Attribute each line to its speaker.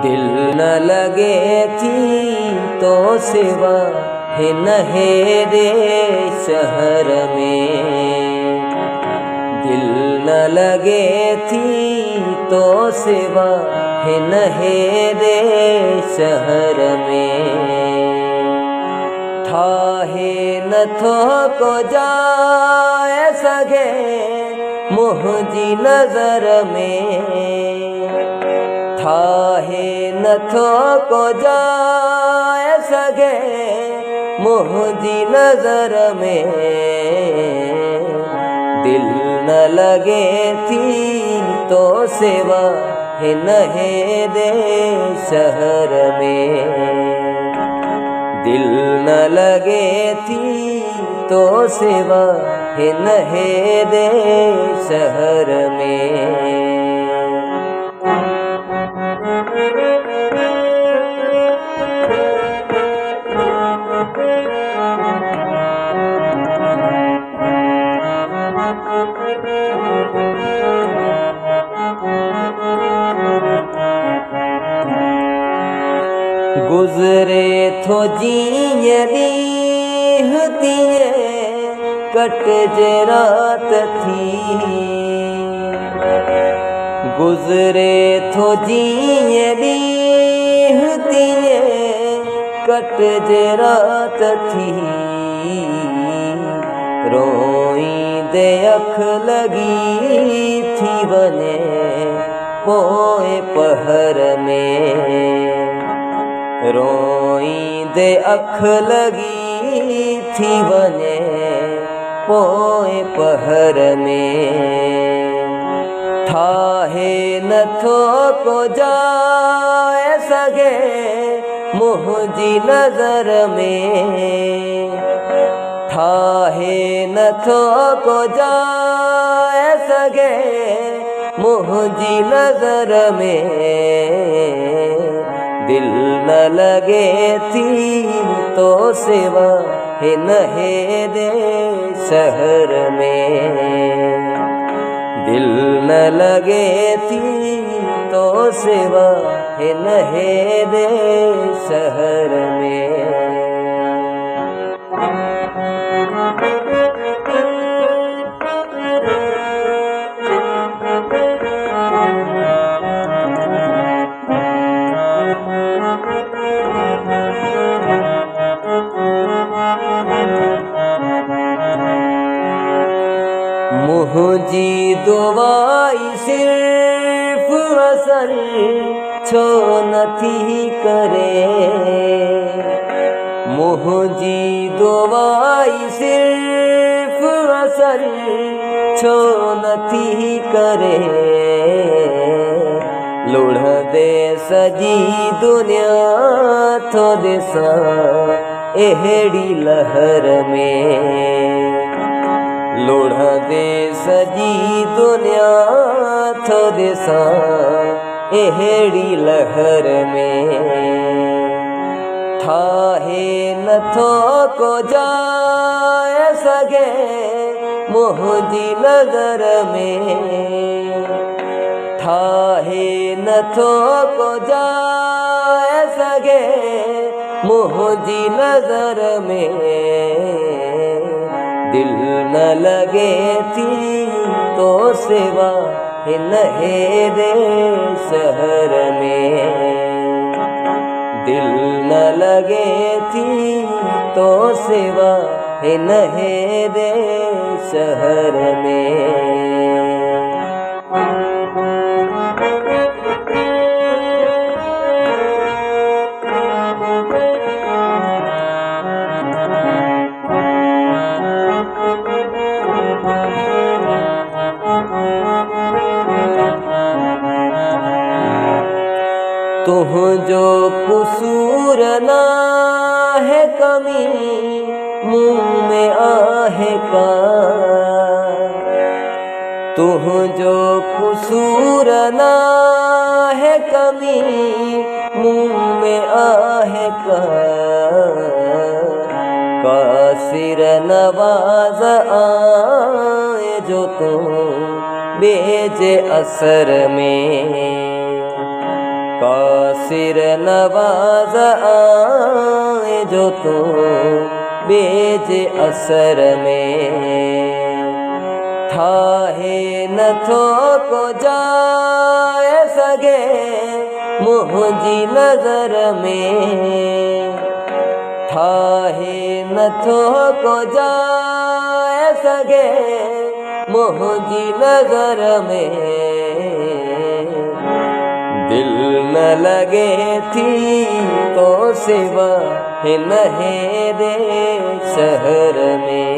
Speaker 1: दिल न लगे थी तो सिवा है नहेरे शहर में। दिल न लगे थी तो सिवा है नहेरे शहर में। ठाहे न थो को जाए सगे मुझी नजर में। ठाहे न थो को जाए सगे मुझी नजर में। दिल न लगे थी तो सिवा है नहेरे शहर में। दिल न लगे थी तो सिवा है नहेरे शहर में। गुजरे थो जीअं ॾींहुं तीअं कट जे रात थी। गुजरे थो जीअं ॾींहुं तीअं कट जे रात थी। रोईंदे अख लगी थी वञे पोइ पहर में। रोईंदे अख लगी थी वञे पोइ पहर में। ठाहे न थो को जाए सगे मुझी नजर में। ठाहे न थो को जाए सगे मुझी नजर में। दिल न लगे थी तो सिवा है नहेरे शहर में। दिल न लगे थी तो सिवा है नहेरे शहर में। मुझी दुआई सिर्फ असर छो नथी करे। मुझी दुआई सिर्फ असर छो नथी करे। लुढ़दे सजी दुनिया थो ॾिसां अहिड़ी लहर में। लुढ़दे सजी दुनिया थो ॾिसां अहिड़ी लहर में। ठाहे न थो को जाए सगे मुझी नजर में। ठाहे न थो को जाए सगे मुझी नजर में। दिल न लगे थी तो सिवा है नहेरे शहर में। दिल न लगे थी तो सिवा है नहेरे शहर में। तुझो कुसूर ना है कमी मुँह में आहे का। तुझो कुसूर ना है कमी मुँह में आहे का। कासिर नवाज आए जो तुम बेजे असर में। सिर नवाज आए जो तू बेज असर में थाहे नथो को जाए सगे मुझी नजर में थाहे नथो को जाए सगे मुझी नजर में दिल न लगे थी तो सिवा नहेरे शहर में